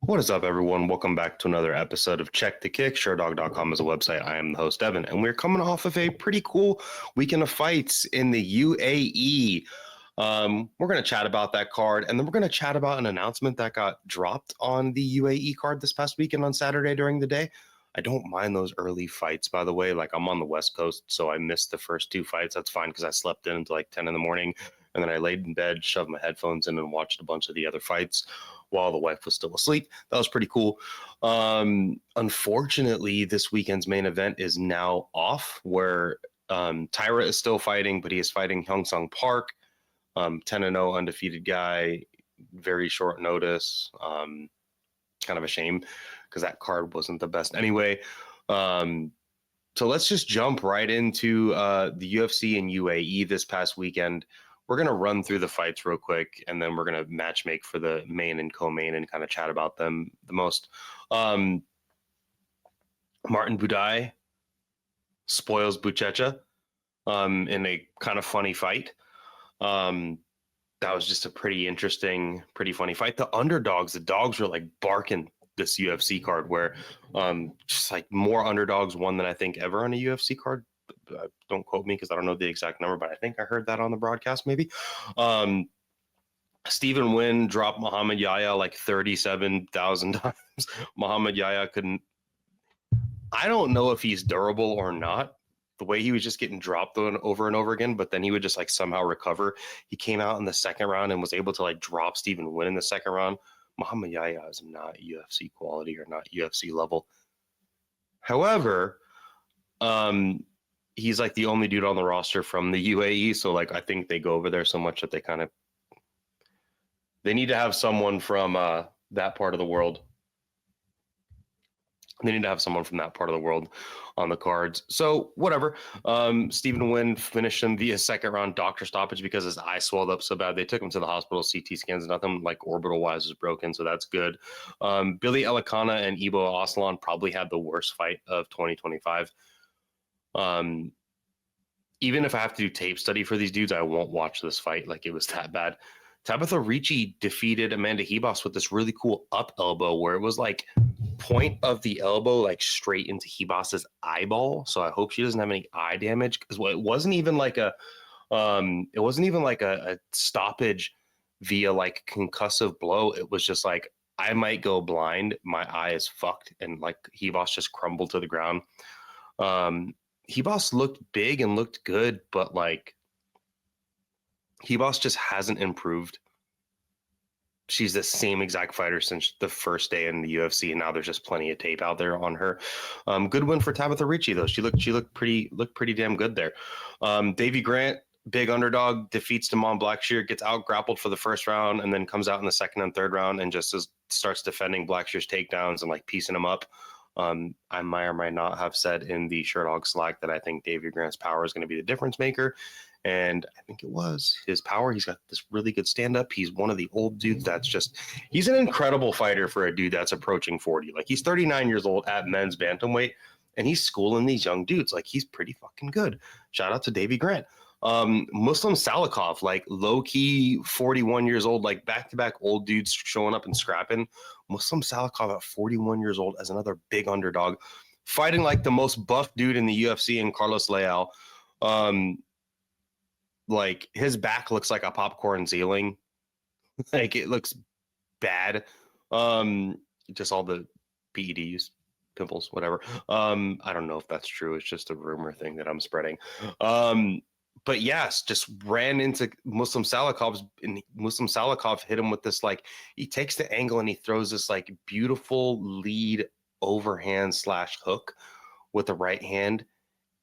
What is up, everyone? Welcome back to another episode of Check the Kick. Sherdog.com is a website. I am the host, Devin, and we're coming off of a pretty cool weekend of fights in the UAE. We're going to chat about that card, and then we're going to chat about an announcement that got dropped on the UAE card this past weekend on Saturday during the day. I don't mind those early fights, by the way. Like, I'm on the West Coast, so I missed the first two fights. That's fine because I slept in until like 10 in the morning, and then I laid in bed, shoved my headphones in, and watched a bunch of the other fights while the wife was still asleep. That was pretty cool. Unfortunately, this weekend's main event is now off, where Tyra is still fighting, but he is fighting Hyung-Sung Park, 10-0 undefeated guy, very short notice. Kind of a shame because that card wasn't the best anyway. So let's just jump right into the UFC and UAE this past weekend. We're going to run through the fights real quick, and then we're going to match make for the main and co-main and kind of chat about them the most. Martin Budai spoils Buchecha in a kind of funny fight. That was just a pretty interesting, pretty funny fight. The underdogs, the dogs were like barking this UFC card, where just like more underdogs won than I think ever on a UFC card. Don't quote me because I don't know the exact number, but I think I heard that on the broadcast maybe. Stephen Nguyen dropped Muhammad Yahya like 37,000 times. Muhammad Yahya couldn't. I don't know if he's durable or not. The way he was just getting dropped over and over again, but then he would just like somehow recover. He came out in the second round and was able to like drop Stephen Nguyen in the second round. Muhammad Yahya is not UFC quality or not UFC level. However, he's like the only dude on the roster from the UAE. So like, I think they go over there so much that they need to have someone from that part of the world. They need to have someone from that part of the world on the cards. So whatever. Stephen Nguyen finished him via second round doctor stoppage because his eye swelled up so bad. They took him to the hospital, CT scans, nothing like orbital wise was broken. So that's good. Billy Elikana and Ibo Aslan probably had the worst fight of 2025. Even if I have to do tape study for these dudes, I won't watch this fight. Like, it was that bad. Tabitha Ricci defeated Amanda Hebos with this really cool up elbow where it was like point of the elbow like straight into Hebos's eyeball. So I hope she doesn't have any eye damage, because it wasn't even like a stoppage via like concussive blow. It was just like, I might go blind, my eye is fucked, and like Hebos just crumbled to the ground. Hebos looked big and looked good, but like Hebos just hasn't improved. She's the same exact fighter since the first day in the UFC, and now there's just plenty of tape out there on her. Good win for Tabitha Ricci though. She looked pretty damn good there. Davey Grant, big underdog, defeats Damon Blackshear, gets out grappled for the first round, and then comes out in the second and third round and just starts defending Blackshear's takedowns and like piecing him up. I might or might not have said in the Sherdog Slack that I think Davey Grant's power is going to be the difference maker. And I think it was his power. He's got this really good stand-up. He's one of the old dudes he's an incredible fighter for a dude that's approaching 40. Like, he's 39 years old at men's bantamweight, and he's schooling these young dudes. Like, he's pretty fucking good. Shout out to Davey Grant. Muslim Salikov, like low-key 41 years old, like back-to-back old dudes showing up and scrapping. Muslim Salikov at 41 years old as another big underdog, fighting like the most buff dude in the UFC in Carlos Leal. Like, his back looks like a popcorn ceiling. Like, it looks bad. Just all the PEDs, pimples, whatever. I don't know if that's true. It's just a rumor thing that I'm spreading. But yes, just ran into Muslim Salikov, and Muslim Salikov hit him with this, like, he takes the angle and he throws this like beautiful lead overhand / hook with the right hand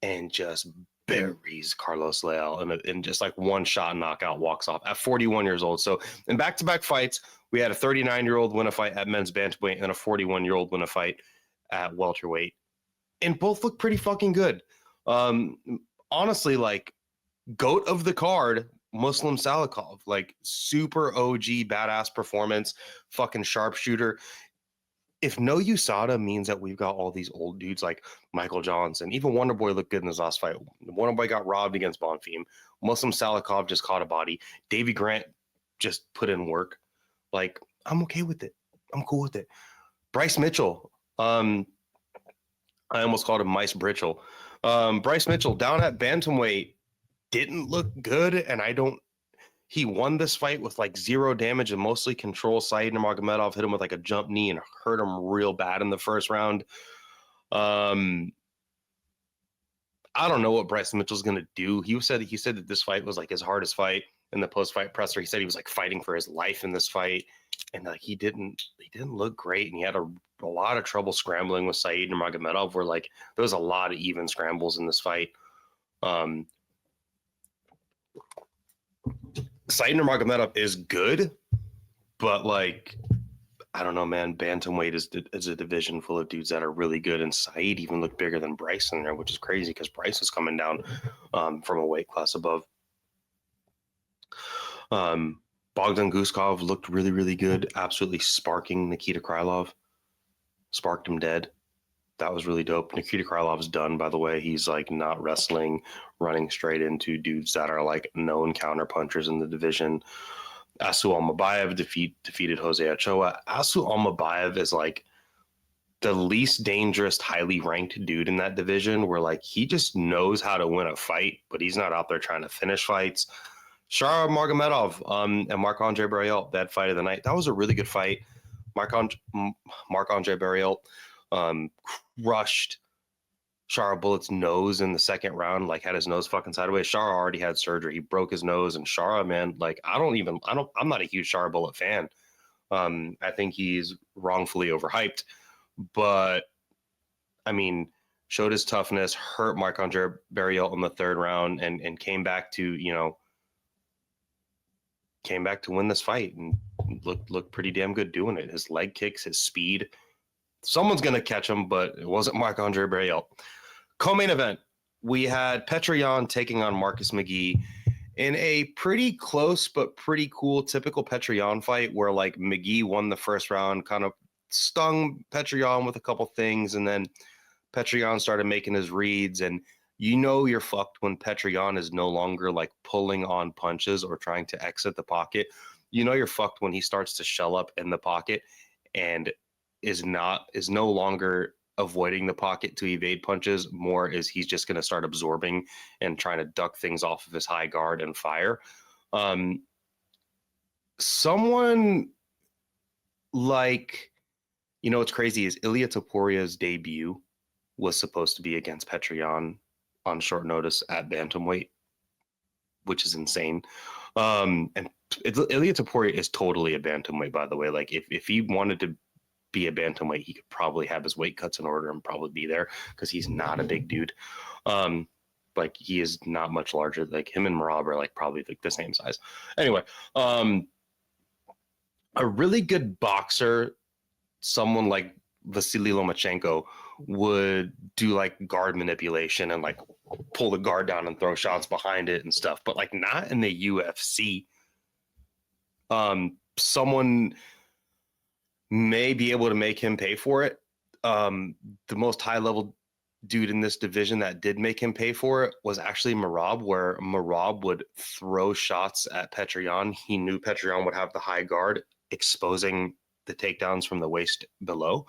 and just buries Carlos Leal and just like one shot knockout, walks off at 41 years old. So in back-to-back fights, we had a 39-year-old win a fight at men's bantamweight and a 41-year-old win a fight at welterweight, and both look pretty fucking good. Honestly, like, GOAT of the card, Muslim Salikov, like super OG badass performance, fucking sharpshooter. If no USADA means that we've got all these old dudes like Michael Johnson, even Wonderboy looked good in his last fight. Wonderboy got robbed against Bonfim. Muslim Salikov just caught a body. Davey Grant just put in work. Like, I'm okay with it. I'm cool with it. Bryce Mitchell. I almost called him Mice Britchell. Bryce Mitchell down at bantamweight didn't look good, and he won this fight with like 0 damage and mostly control. Said Nurmagomedov hit him with like a jump knee and hurt him real bad in the first round. I don't know what Bryce Mitchell's going to do. He said that this fight was like his hardest fight. In the post-fight presser, he said he was like fighting for his life in this fight, and like he didn't look great, and he had a lot of trouble scrambling with Said Nurmagomedov, where like there was a lot of even scrambles in this fight. Said Nurmagomedov is good, but like I don't know, man. Bantamweight is a division full of dudes that are really good, and Said even looked bigger than Bryce in there, which is crazy because Bryce is coming down from a weight class above. Bogdan Guskov looked really, really good, absolutely sparking Nikita Krylov. Sparked him dead. That was really dope. Nikita Krylov's done, by the way. He's like not wrestling, running straight into dudes that are like known counter punchers in the division. Asu Almabayev defeated Jose Ochoa. Asu Almabayev is like the least dangerous, highly ranked dude in that division, where like he just knows how to win a fight, but he's not out there trying to finish fights. Shara Margomedov and Marc-Andre Barriel, that fight of the night. That was a really good fight. Marc-Andre Barriel crushed Shara Bullet's nose in the second round, like had his nose fucking sideways. Shara already had surgery. He broke his nose, and Shara, man, like I'm not a huge Shara Bullet fan. I think he's wrongfully overhyped, but I mean, showed his toughness, hurt Marc-Andre Barriel in the third round, and came back to win this fight, and looked pretty damn good doing it. His leg kicks, his speed. Someone's going to catch him, but it wasn't Marc-Andre Barriel. Co-main event, we had Petr Yan taking on Marcus McGee in a pretty close but pretty cool typical Petr Yan fight, where like McGee won the first round, kind of stung Petr Yan with a couple things, and then Petr Yan started making his reads, and you're fucked when Petr Yan is no longer like pulling on punches or trying to exit the pocket. You're fucked when he starts to shell up in the pocket and is no longer avoiding the pocket to evade punches. More is he's just going to start absorbing and trying to duck things off of his high guard and fire. Someone like, what's crazy is Ilia Toporia's debut was supposed to be against Petr Yan on short notice at bantamweight, which is insane. And Ilia Topuria is totally a bantamweight, by the way. Like if he wanted to be a bantamweight, he could probably have his weight cuts in order and probably be there, because he's not a big dude. Like he is not much larger. Like him and Merab are like probably like the same size. Anyway, a really good boxer, someone like Vasily Lomachenko, would do like guard manipulation and like pull the guard down and throw shots behind it and stuff, but like not in the UFC. Someone may be able to make him pay for it. The most high level dude in this division that did make him pay for it was actually Merab, where Merab would throw shots at Petr Yan. He knew Petr Yan would have the high guard, exposing the takedowns from the waist below.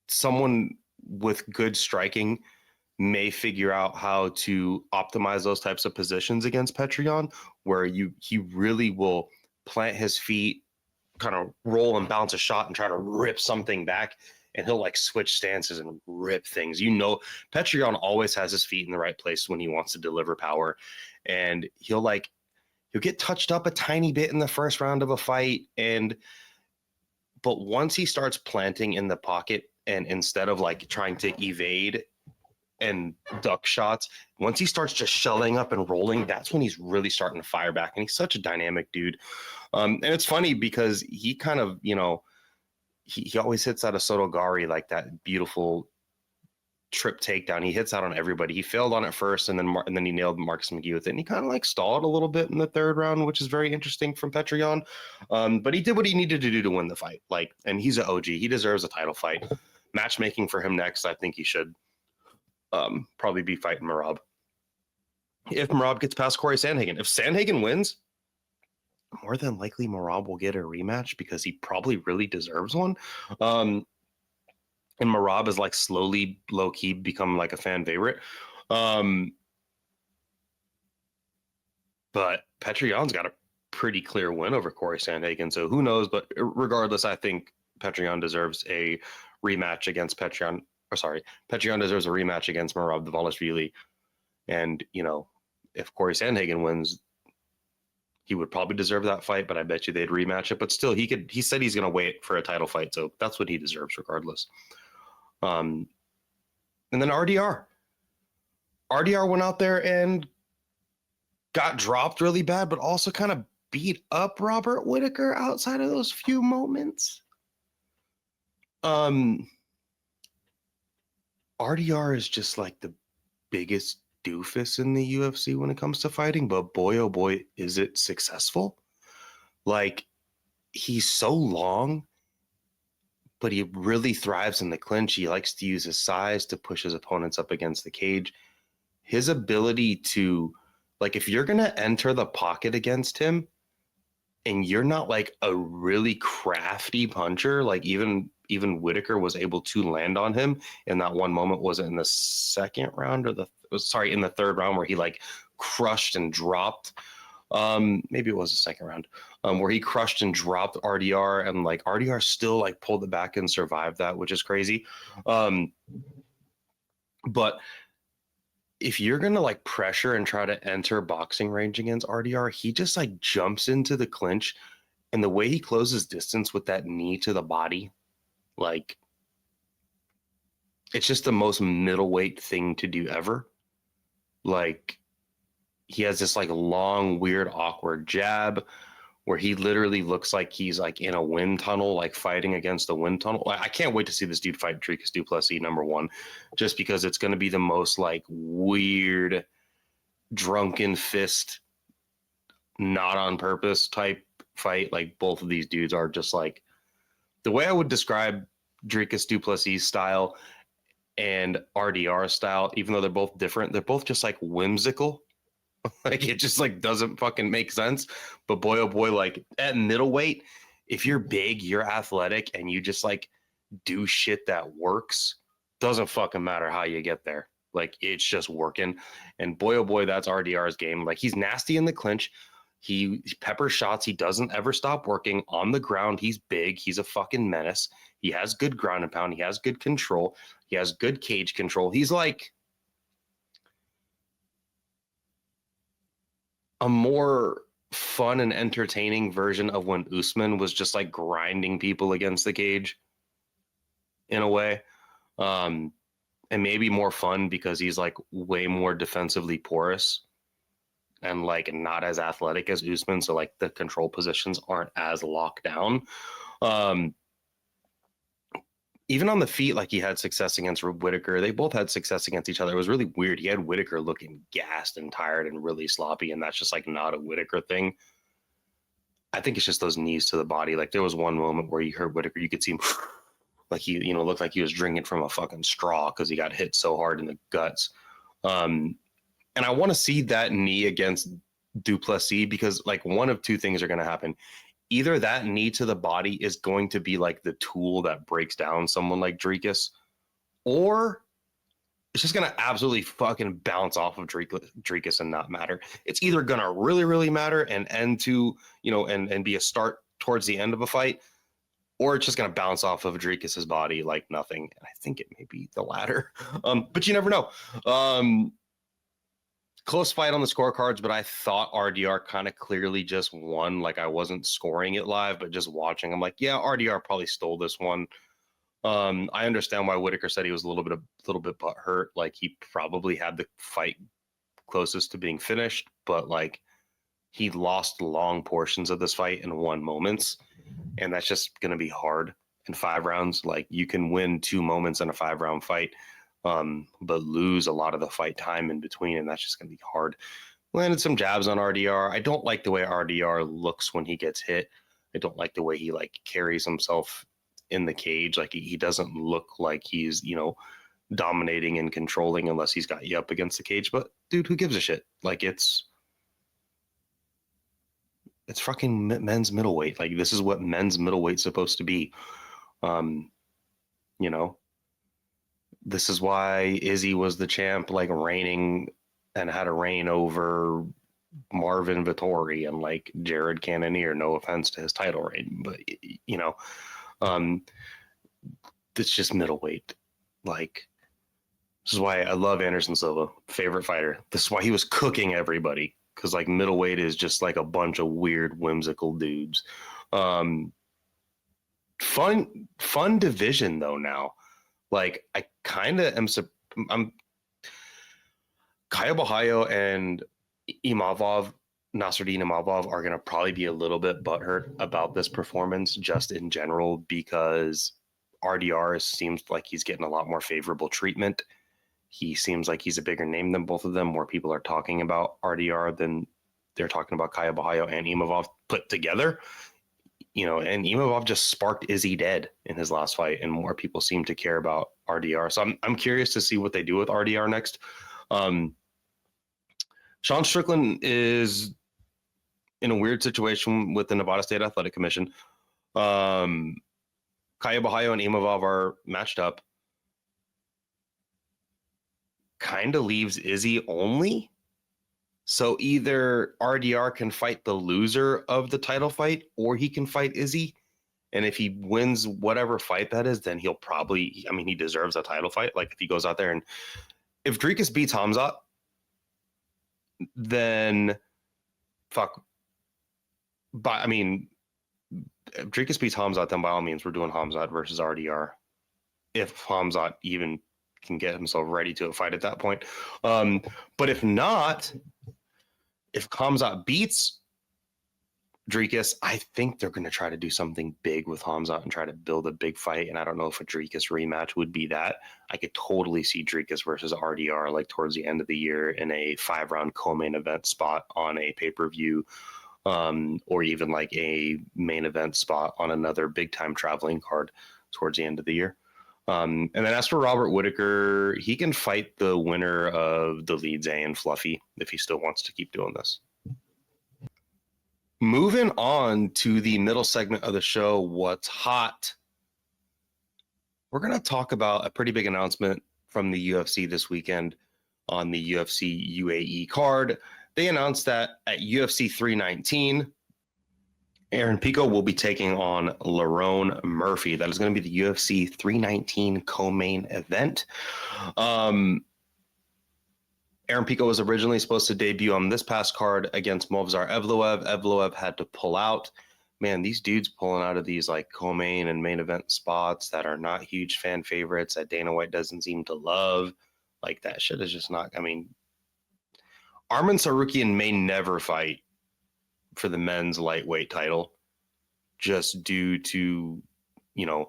Someone with good striking may figure out how to optimize those types of positions against Petr Yan, where he really will plant his feet, kind of roll and bounce a shot and try to rip something back, and he'll like switch stances and rip things. Petr Yan always has his feet in the right place when he wants to deliver power, and he'll get touched up a tiny bit in the first round of a fight, but once he starts planting in the pocket, and instead of like trying to evade and duck shots, once he starts just shelling up and rolling, that's when he's really starting to fire back. And he's such a dynamic dude. And it's funny because he kind of, he always hits out of Sotogari, like that beautiful trip takedown. He hits out on everybody. He failed on it first, and then he nailed Marcus McGee with it. And he kind of like stalled a little bit in the third round, which is very interesting from Petr Yan. But he did what he needed to do to win the fight. And he's an OG. He deserves a title fight. Matchmaking for him next, I think he should probably be fighting Merab. If Merab gets past Corey Sandhagen. If Sandhagen wins, more than likely Merab will get a rematch because he probably really deserves one. And Merab is like slowly, low key, become like a fan favorite. But Petrion's got a pretty clear win over Corey Sandhagen. So who knows? But regardless, I think Petrion deserves a rematch against Petrion. Or sorry, Petrion deserves a rematch against Merab Dvalishvili. And, you know, if Corey Sandhagen wins, he would probably deserve that fight, but I bet you they'd rematch it. But still, he said he's going to wait for a title fight. So that's what he deserves regardless. And then RDR went out there and got dropped really bad, but also kind of beat up Robert Whittaker outside of those few moments. RDR is just like the biggest doofus in the UFC when it comes to fighting, but boy, oh boy, is it successful. Like, he's so long, but he really thrives in the clinch. He likes to use his size to push his opponents up against the cage. His ability to, like, if you're going to enter the pocket against him and you're not like a really crafty puncher, like even Whittaker was able to land on him in that one moment. Was it in the second round or in the third round where he like crushed and dropped? Maybe it was the second round where he crushed and dropped RDR, and like RDR still like pulled it back and survived that, which is crazy. But if you're going to like pressure and try to enter boxing range against RDR, he just like jumps into the clinch, and the way he closes distance with that knee to the body, like, it's just the most middleweight thing to do ever. Like, he has this like long, weird, awkward jab where he literally looks like he's like in a wind tunnel, like fighting against the wind tunnel. I can't wait to see this dude fight Dricus du Plessis, number one, just because it's going to be the most like weird, drunken fist, not on purpose type fight. Like, both of these dudes are just like, the way I would describe Dricus du Plessis style and RDR style, even though they're both different, they're both just like whimsical. Like, it just like doesn't fucking make sense. But boy, oh boy, like at middleweight, if you're big, you're athletic, and you just like do shit that works, doesn't fucking matter how you get there. Like, it's just working. And boy, oh boy, that's RDR's game. Like, he's nasty in the clinch. He peppers shots. He doesn't ever stop working on the ground. He's big. He's a fucking menace. He has good ground and pound. He has good control. He has good cage control. He's like a more fun and entertaining version of when Usman was just like grinding people against the cage in a way. And maybe more fun because he's like way more defensively porous and like not as athletic as Usman. So like the control positions aren't as locked down. Even on the feet, like, he had success against Whittaker. They both had success against each other. It was really weird. He had Whittaker looking gassed and tired and really sloppy, and that's just like not a Whittaker thing. I think it's just those knees to the body. Like, there was one moment where you heard Whittaker, you could see him like he, you know, looked like he was drinking from a fucking straw because he got hit so hard in the guts. And I want to see that knee against du Plessis because like one of two things are going to happen. Either that knee to the body is going to be like the tool that breaks down someone like Dricus, or it's just going to absolutely fucking bounce off of Dricus and not matter. It's either going to really, really matter and end to, you know, and be a start towards the end of a fight, or it's just going to bounce off of Dricus's body like nothing. I think it may be the latter, but you never know. Close fight on the scorecards, but I thought RDR kind of clearly just won. Like, I wasn't scoring it live, but just watching, I'm like, yeah, RDR probably stole this one. I understand why Whittaker said he was a little bit butthurt. Like, he probably had the fight closest to being finished, but like, he lost long portions of this fight in one moments, and that's just going to be hard in 5 rounds. Like, you can win 2 moments in a 5-round fight, but lose a lot of the fight time in between, and that's just going to be hard. Landed some jabs on RDR. I don't like the way RDR looks when he gets hit. I don't like the way he like carries himself in the cage. Like, he doesn't look like he's, you know, dominating and controlling unless he's got you up against the cage. But dude, who gives a shit? Like, it's it's fucking men's middleweight. Like, this is what men's middleweight's supposed to be. You know, this is why Izzy was the champ, like reigning and had a reign over Marvin Vittori and like Jared Cannonier. No offense to his title reign, but you know, it's just middleweight. Like, this is why I love Anderson Silva, favorite fighter. This is why he was cooking everybody, because like middleweight is just like a bunch of weird, whimsical dudes. Fun division though now. Like, I kind of I'm Kaya Bahayo and Nasruddin Imavov are going to probably be a little bit butthurt about this performance just in general, because RDR seems like he's getting a lot more favorable treatment. He seems like he's a bigger name than both of them. More people are talking about RDR than they're talking about Kaya Bahayo and Imavov put together. You know, and Imavov just sparked Izzy dead in his last fight, and more people seem to care about RDR. So I'm curious to see what they do with RDR next. Sean Strickland is in a weird situation with the Nevada State Athletic Commission. Kaya Bahayo and Imavov are matched up. Kind of leaves Izzy only. So either RDR can fight the loser of the title fight, or he can fight Izzy. And if he wins whatever fight that is, then he'll probably, I mean, he deserves a title fight. Like, if he goes out there and if Dricus beats Hamzat, then fuck. But I mean, if Dricus beats Hamzat, then by all means, we're doing Hamzat versus RDR. If Hamzat even can get himself ready to a fight at that point. But if not, if Hamzat beats Dricus, I think they're going to try to do something big with Hamzat and try to build a big fight. And I don't know if a Dricus rematch would be that. I could totally see Dricus versus RDR like towards the end of the year in a 5-round co-main event spot on a pay-per-view, or even like a main event spot on another big-time traveling card towards the end of the year. And then as for Robert Whitaker, he can fight the winner of the Leeds A and Fluffy if he still wants to keep doing this. Moving on to the middle segment of the show, what's hot? We're going to talk about a pretty big announcement from the UFC this weekend on the UFC UAE card. They announced that at UFC 319, Aaron Pico will be taking on Lerone Murphy. That is going to be the UFC 319 co-main event. Aaron Pico was originally supposed to debut on this past card against Movsar Evloev. Evloev had to pull out. Man, these dudes pulling out of these like co-main and main event spots that are not huge fan favorites that Dana White doesn't seem to love. Like, that shit is just not, I mean, Arman Sarukian may never fight for the men's lightweight title just due to, you know,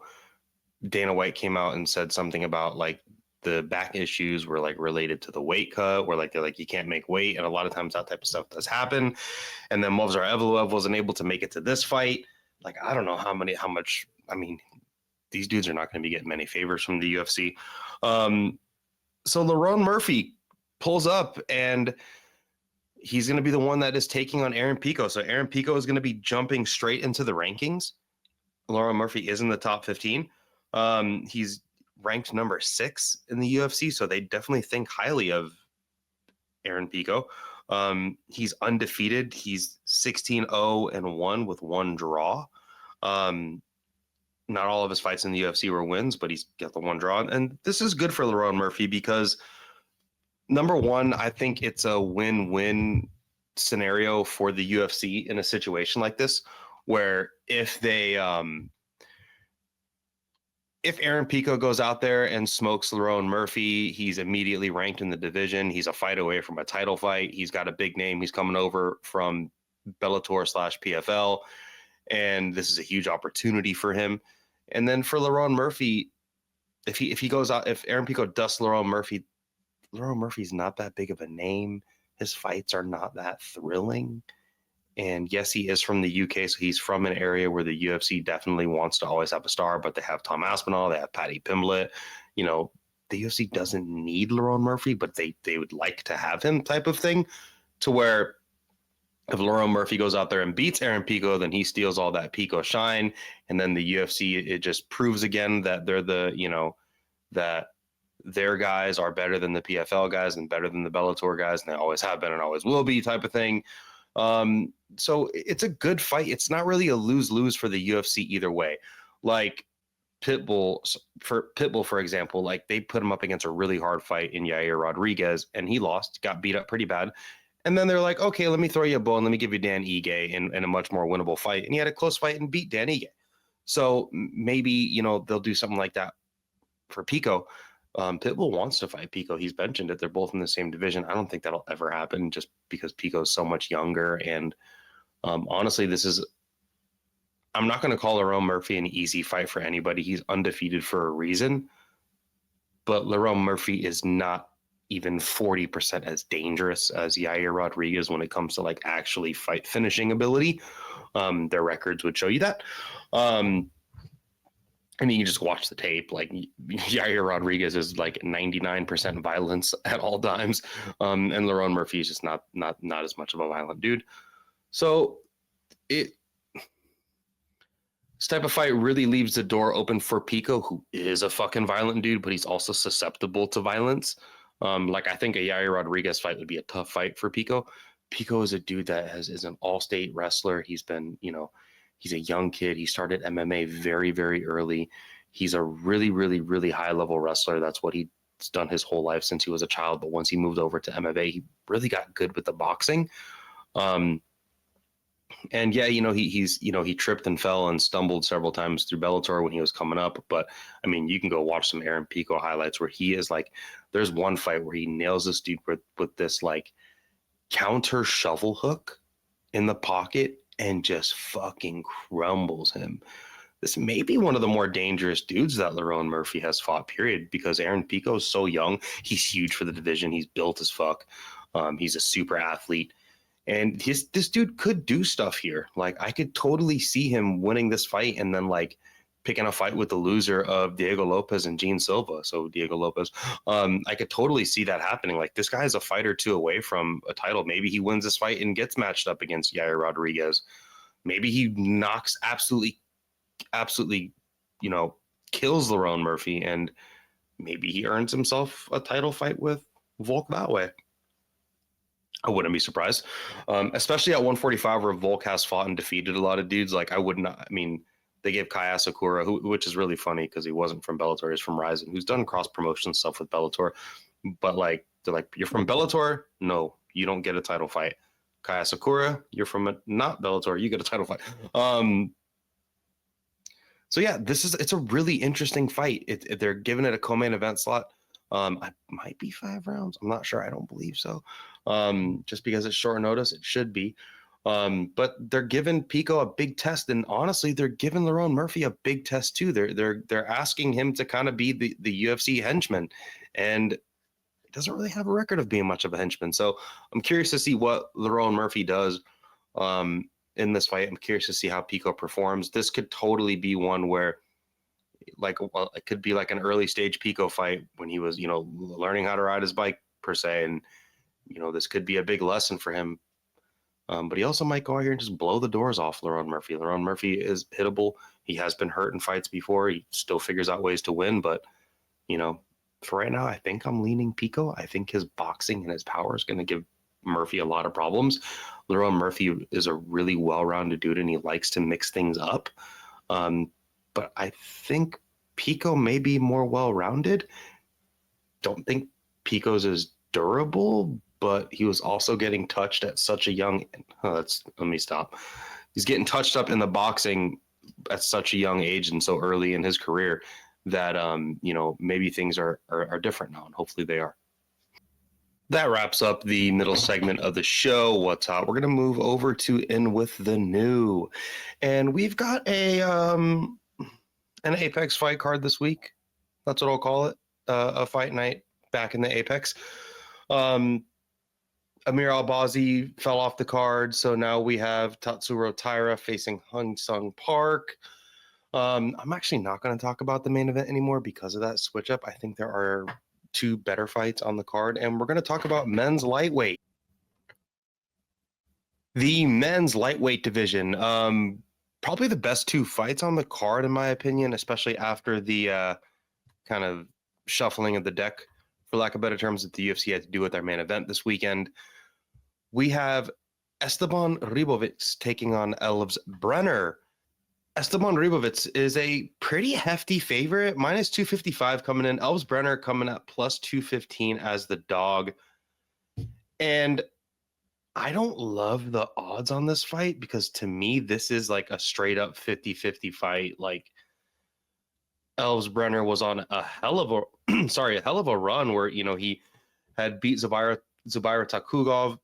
Dana White came out and said something about like the back issues were like related to the weight cut, where like they're like, you can't make weight. And a lot of times that type of stuff does happen. And then Movsar Evloev wasn't able to make it to this fight. Like, I don't know how much, I mean, these dudes are not going to be getting many favors from the UFC. So Lerone Murphy pulls up and he's going to be the one that is taking on Aaron Pico. So Aaron Pico is going to be jumping straight into the rankings. Lerone Murphy is in the top 15. He's ranked number 6 in the UFC, so they definitely think highly of Aaron Pico. He's undefeated. He's 16-0-1 with 1 draw. Not all of his fights in the UFC were wins, but he's got the 1 draw. And this is good for Lerone Murphy because, number one, I think it's a win-win scenario for the UFC in a situation like this, where if Aaron Pico goes out there and smokes Lerone Murphy, he's immediately ranked in the division. He's a fight away from a title fight. He's got a big name. He's coming over from Bellator/PFL, and this is a huge opportunity for him. And then for Lerone Murphy, if he goes out, if Aaron Pico dusts Lerone Murphy's not that big of a name. His fights are not that thrilling. And yes, he is from the UK, so he's from an area where the UFC definitely wants to always have a star, but they have Tom Aspinall, they have Paddy Pimblett. You know, the UFC doesn't need Lerone Murphy, but they would like to have him type of thing, to where If Lerone Murphy goes out there and beats Aaron Pico, then he steals all that Pico shine. And then the UFC, it just proves again that they're that their guys are better than the PFL guys and better than the Bellator guys. And they always have been and always will be type of thing. So it's a good fight. It's not really a lose-lose for the UFC either way. Like Pitbull, for example, like they put him up against a really hard fight in Yair Rodriguez and he lost, got beat up pretty bad. And then they're like, okay, let me throw you a bone. Let me give you Dan Ige in a much more winnable fight. And he had a close fight and beat Dan Ige. So maybe, they'll do something like that for Pico. Pitbull wants to fight Pico. He's mentioned it. They're both in the same division. I don't think that'll ever happen just because Pico's so much younger. And honestly, I'm not going to call Lerone Murphy an easy fight for anybody. He's undefeated for a reason. But Lerone Murphy is not even 40% as dangerous as Yair Rodriguez when it comes to like actually fight finishing ability. Their records would show you that. And you can just watch the tape. Like Yair Rodriguez is like 99% violence at all times. And Lerone Murphy is just not as much of a violent dude. So this type of fight really leaves the door open for Pico, who is a fucking violent dude, but he's also susceptible to violence. Like I think a Yair Rodriguez fight would be a tough fight for Pico. Pico is a dude that is an all-state wrestler. He's been, he's a young kid. He started MMA very, very early. He's a really, really, really high-level wrestler. That's what he's done his whole life since he was a child. But once he moved over to MMA, he really got good with the boxing. And yeah, he tripped and fell and stumbled several times through Bellator when he was coming up. But I mean, you can go watch some Aaron Pico highlights where he is like, there's one fight where he nails this dude with this like counter shovel hook in the pocket and just fucking crumbles him. This may be one of the more dangerous dudes that Lerone Murphy has fought, period, because Aaron Pico is so young. He's huge for the division. He's built as fuck. He's a super athlete. And this dude could do stuff here. Like, I could totally see him winning this fight and then, like, picking a fight with the loser of Diego Lopez and Gene Silva. So, Diego Lopez, I could totally see that happening. Like, this guy is a fight or two away from a title. Maybe he wins this fight and gets matched up against Yair Rodriguez. Maybe he knocks absolutely, kills Lerone Murphy, and maybe he earns himself a title fight with Volk that way. I wouldn't be surprised, especially at 145 where Volk has fought and defeated a lot of dudes. Like, they gave Kai Asakura, which is really funny because he wasn't from Bellator. He's from Ryzen, who's done cross-promotion stuff with Bellator. But, like, they're like, you're from Bellator? No, you don't get a title fight. Kai Asakura, you're from not Bellator, you get a title fight. So, yeah, it's a really interesting fight. They're giving it a co-main event slot. I might be 5 rounds. I'm not sure. I don't believe so. Just because it's short notice, it should be. But they're giving Pico a big test, and honestly, they're giving Lerone Murphy a big test too. They're asking him to kind of be the UFC henchman, and he doesn't really have a record of being much of a henchman. So I'm curious to see what Lerone Murphy does in this fight. I'm curious to see how Pico performs. This could totally be one where, it could be like an early stage Pico fight when he was, learning how to ride his bike per se. And, this could be a big lesson for him. But he also might go out here and just blow the doors off Lerone Murphy. Lerone Murphy is hittable. He has been hurt in fights before. He still figures out ways to win. But, for right now, I think I'm leaning Pico. I think his boxing and his power is going to give Murphy a lot of problems. Lerone Murphy is a really well-rounded dude, and he likes to mix things up. But I think Pico may be more well-rounded. Don't think Pico's as durable, but he was also getting touched at such a young... let me stop. He's getting touched up in the boxing at such a young age and so early in his career that, maybe things are different now, and hopefully they are. That wraps up the middle segment of the show. What's hot? We're going to move over to In With the New. And we've got an Apex fight card this week. That's what I'll call it. A fight night back in the Apex. Amir Albazi fell off the card, so now we have Tatsuro Taira facing Hung Sung Park. I'm actually not going to talk about the main event anymore because of that switch up. I think there are 2 better fights on the card, and we're going to talk about men's lightweight. The men's lightweight division, probably the best two fights on the card, in my opinion, especially after the kind of shuffling of the deck, for lack of better terms, that the UFC had to do with their main event this weekend. We have Esteban Ribovics taking on Elves Brener. Esteban Ribovics is a pretty hefty favorite, minus 255 coming in. Elves Brener coming at plus 215 as the dog. And I don't love the odds on this fight because to me, this is like a straight up 50-50 fight. Like Elves Brener was on a hell of a run where, he had beat Zubair Takugov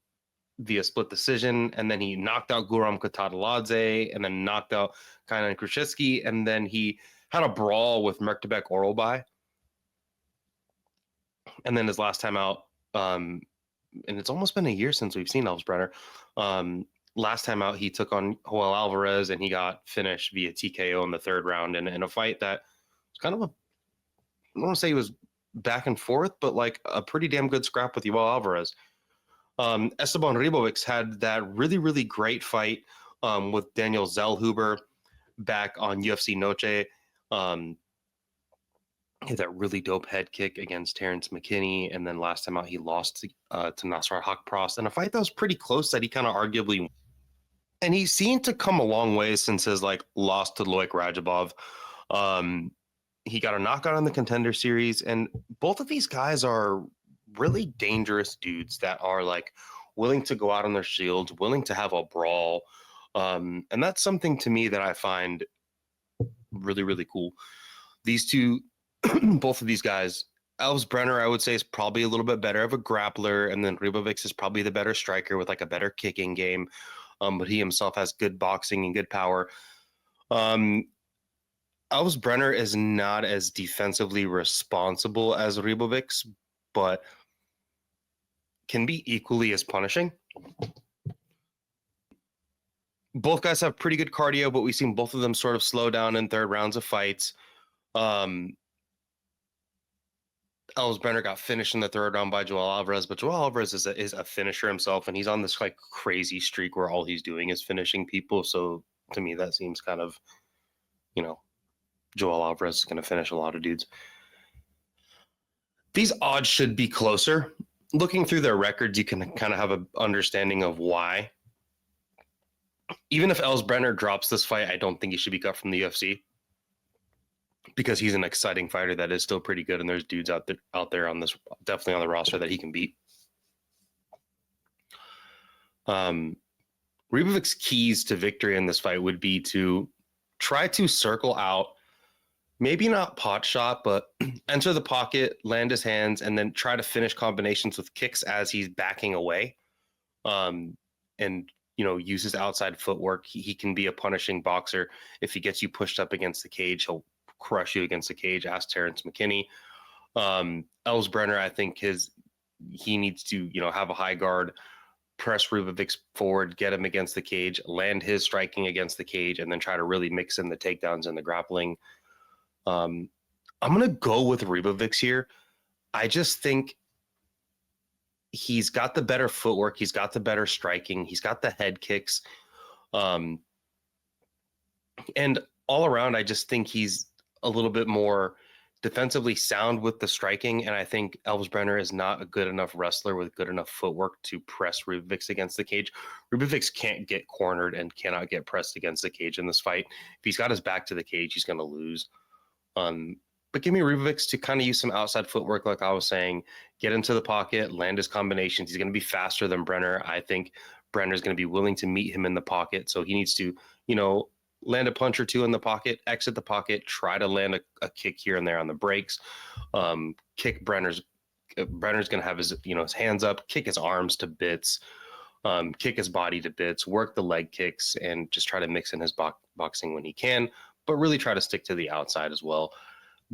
via split decision, and then he knocked out Guram Kutataladze, and then knocked out Kainan Krzyzewski, and then he had a brawl with Merktabek Oralbai. And then his last time out, and it's almost been a year since we've seen Elves Brener. Last time out, he took on Joel Alvarez, and he got finished via TKO in the third round, and in a fight that was kind of I don't want to say it was back and forth, but like a pretty damn good scrap with Joel Alvarez. Esteban Ribovics had that really, really great fight with Daniel Zellhuber back on UFC Noche. He had that really dope head kick against Terrence McKinney, and then last time out he lost to Nasrat Haqparast in a fight that was pretty close that he kind of arguably. And he seemed to come a long way since his loss to Loic Rajabov. He got a knockout on the Contender Series, and both of these guys are really dangerous dudes that are willing to go out on their shields, willing to have a brawl. And that's something to me that I find really, really cool. These two, both of these guys, Elves Brener, I would say, is probably a little bit better of a grappler, and then Ribovics is probably the better striker with a better kicking game. But he himself has good boxing and good power. Elves Brener is not as defensively responsible as Ribovics, but can be equally as punishing. Both guys have pretty good cardio, but we've seen both of them sort of slow down in third rounds of fights. Elves Brener got finished in the third round by Joel Alvarez, but Joel Alvarez is a finisher himself, and he's on this crazy streak where all he's doing is finishing people. So to me, that seems kind of, Joel Alvarez is going to finish a lot of dudes. These odds should be closer. Looking through their records, you can kind of have an understanding of why. Even if Elves Brener drops this fight, I don't think he should be cut from the UFC because he's an exciting fighter that is still pretty good, and there's dudes out there on this, definitely on the roster, that he can beat. Ribovics' keys to victory in this fight would be to try to circle out, maybe not pot shot, but enter the pocket, land his hands, and then try to finish combinations with kicks as he's backing away. And, use his outside footwork. He can be a punishing boxer. If he gets you pushed up against the cage, he'll crush you against the cage. Ask Terrence McKinney. Elves Brener, I think he needs to, have a high guard, press Ribovics forward, get him against the cage, land his striking against the cage, and then try to really mix in the takedowns and the grappling. I'm going to go with Ribovics here. I just think he's got the better footwork. He's got the better striking. He's got the head kicks. And all around, I just think he's a little bit more defensively sound with the striking. And I think Elves Brener is not a good enough wrestler with good enough footwork to press Ribovics against the cage. Ribovics can't get cornered and cannot get pressed against the cage in this fight. If he's got his back to the cage, he's going to lose. But give me Ribovics to kind of use some outside footwork, like I was saying, get into the pocket, land his combinations. He's going to be faster than Brener. I think Brener's going to be willing to meet him in the pocket. So he needs to, land a punch or two in the pocket, exit the pocket, try to land a kick here and there on the breaks. Kick Brener's going to have his hands up, kick his arms to bits, kick his body to bits, work the leg kicks, and just try to mix in his boxing when he can, but really try to stick to the outside as well.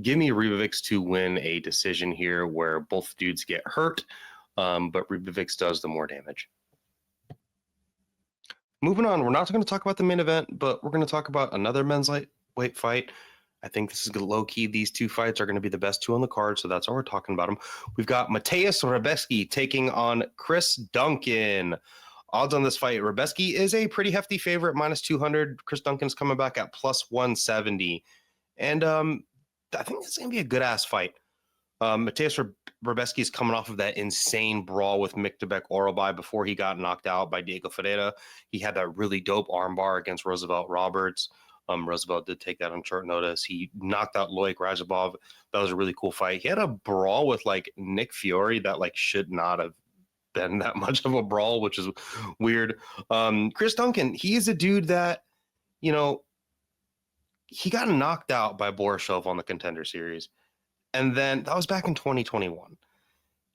Give me Ribovics to win a decision here where both dudes get hurt, but Ribovics does the more damage. Moving on, we're not going to talk about the main event, but we're going to talk about another men's lightweight fight. I think this is low-key. These two fights are going to be the best two on the card, so that's why we're talking about them. We've got Mateus Rebecki taking on Chris Duncan. Odds on this fight, Rebecki is a pretty hefty favorite, minus 200. Chris Duncan's coming back at plus 170. And I think it's going to be a good-ass fight. Mateus Rebecki is coming off of that insane brawl with Miktabek Oralby before he got knocked out by Diego Ferreira. He had that really dope armbar against Roosevelt Roberts. Roosevelt did take that on short notice. He knocked out Loic Rajabov. That was a really cool fight. He had a brawl with like Nick Fiore that like should not have been that much of a brawl, which is weird. Chris Duncan, he is a dude that, you know, he got knocked out by Borisov on the Contender Series. And then that was back in 2021.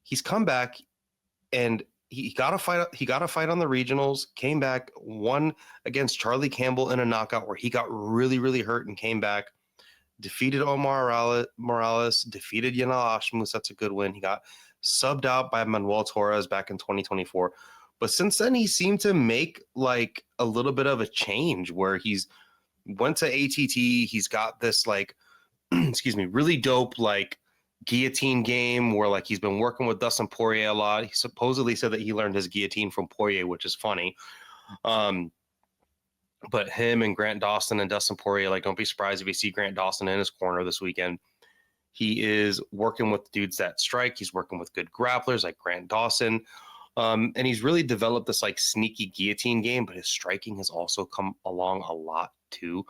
He's come back and he got a fight. He got a fight on the regionals, came back, won against Charlie Campbell in a knockout where he got really, really hurt and came back, defeated Omar Morales, defeated Yanal Ashmus. That's a good win. He got subbed out by Manuel Torres back in 2024. But since then, he seemed to make like a little bit of a change where he's went to ATT. He's got this like, excuse me, really dope like guillotine game where like he's been working with Dustin Poirier a lot. He supposedly said that he learned his guillotine from Poirier, which is funny. But him and Grant Dawson and Dustin Poirier, like, don't be surprised if you see Grant Dawson in his corner this weekend. He is working with dudes that strike. He's working with good grapplers like Grant Dawson. And he's really developed this like sneaky guillotine game, but his striking has also come along a lot too.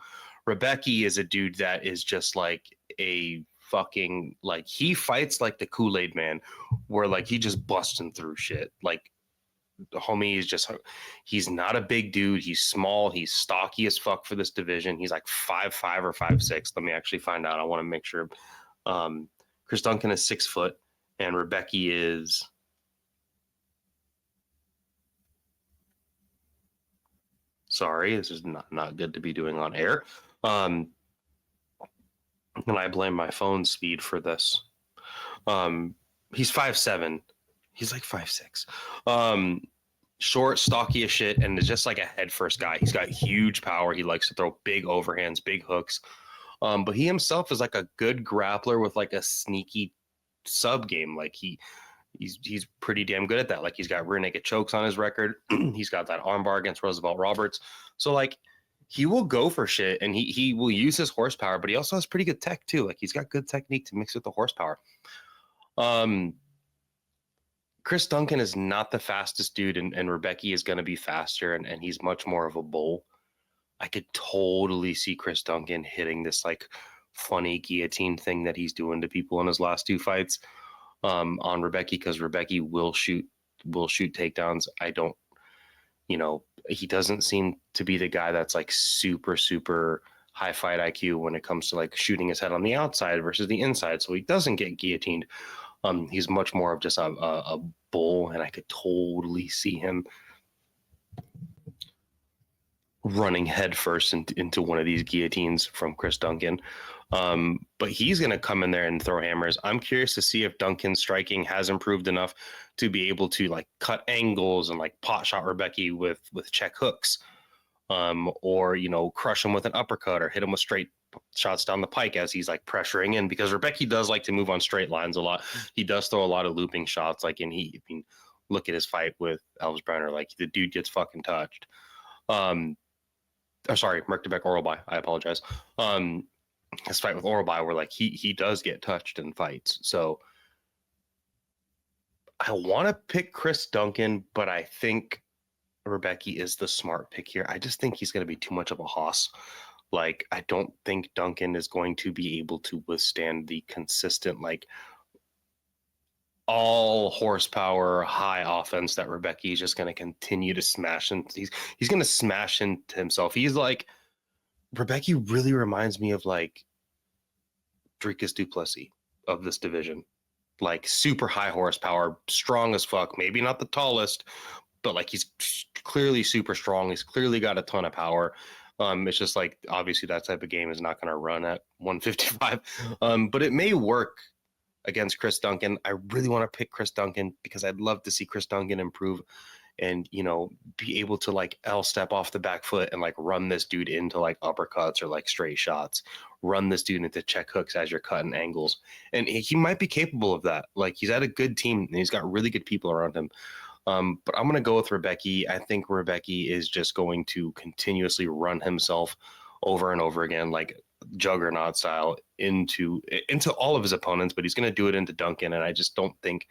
Rebecki is a dude that is just like a fucking, like, he fights like the Kool-Aid man, where like he just busting through shit. Like, the homie is just, he's not a big dude. He's small. He's stocky as fuck for this division. He's like 5'5" or 5'6". Let me actually find out. I want to make sure. Chris Duncan is 6 foot and Rebecki is, sorry, this is not good to be doing on air. And I blame my phone speed for this. He's 5'7". He's like 5'6". Short, stocky as shit, and is just like a head first guy. He's got huge power. He likes to throw big overhands, big hooks. But he himself is like a good grappler with like a sneaky sub game. Like he's pretty damn good at that. Like, he's got rear naked chokes on his record. He's got that armbar against Roosevelt Roberts. So like, he will go for shit and he will use his horsepower, but he also has pretty good tech too. Like, he's got good technique to mix with the horsepower. Chris Duncan is not the fastest dude, and Rebecki is going to be faster, and he's much more of a bull. I could totally see Chris Duncan hitting this like funny guillotine thing that he's doing to people in his last 2 fights on Rebecki, because Rebecki will shoot takedowns. I don't, he doesn't seem to be the guy that's like super, super high fight IQ when it comes to like shooting his head on the outside versus the inside. So he doesn't get guillotined. He's much more of just a bull, and I could totally see him running headfirst into one of these guillotines from Chris Duncan. But he's going to come in there and throw hammers. I'm curious to see if Duncan's striking has improved enough to be able to like cut angles and like pot shot Rebecki with check hooks, or, crush him with an uppercut or hit him with straight shots down the pike as he's like pressuring in, because Rebecki does like to move on straight lines a lot. He does throw a lot of looping shots. Like, look at his fight with Elves Brener. Like, the dude gets fucking touched. Sorry, Miktabek Oralby. I apologize. His fight with Oralby, where like he does get touched in fights. So I want to pick Chris Duncan, but I think Rebecki is the smart pick here. I just think he's going to be too much of a hoss. Like, I don't think Duncan is going to be able to withstand the consistent, like, all horsepower, high offense that Rebecki is just going to continue to smash. And he's going to smash into himself. He's like, Rebecki really reminds me of like Dricus du Plessis of this division. Like, super high horsepower, strong as fuck. Maybe not the tallest, but like, he's clearly super strong. He's clearly got a ton of power. It's just like, obviously that type of game is not going to run at 155. But it may work against Chris Duncan. I really want to pick Chris Duncan because I'd love to see Chris Duncan improve and, be able to like step off the back foot and like run this dude into like uppercuts or like straight shots, run this dude into check hooks as you're cutting angles. And he might be capable of that. Like, he's at a good team and he's got really good people around him. But I'm going to go with Rebecki. I think Rebecki is just going to continuously run himself over and over again, like juggernaut style, into all of his opponents, but he's going to do it into Duncan. And I just don't think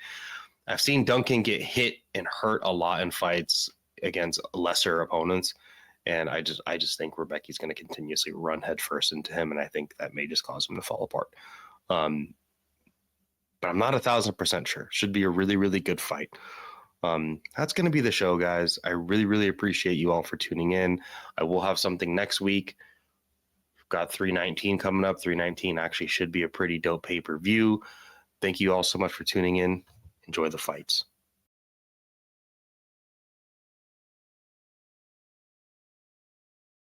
I've seen Duncan get hit and hurt a lot in fights against lesser opponents. And I just think Rebecki's going to continuously run headfirst into him. And I think that may just cause him to fall apart. But I'm not 1,000% sure. Should be a really, really good fight. That's going to be the show, guys. I really, really appreciate you all for tuning in. I will have something next week. We've got 319 coming up. 319 actually should be a pretty dope pay-per-view. Thank you all so much for tuning in. Enjoy the fights.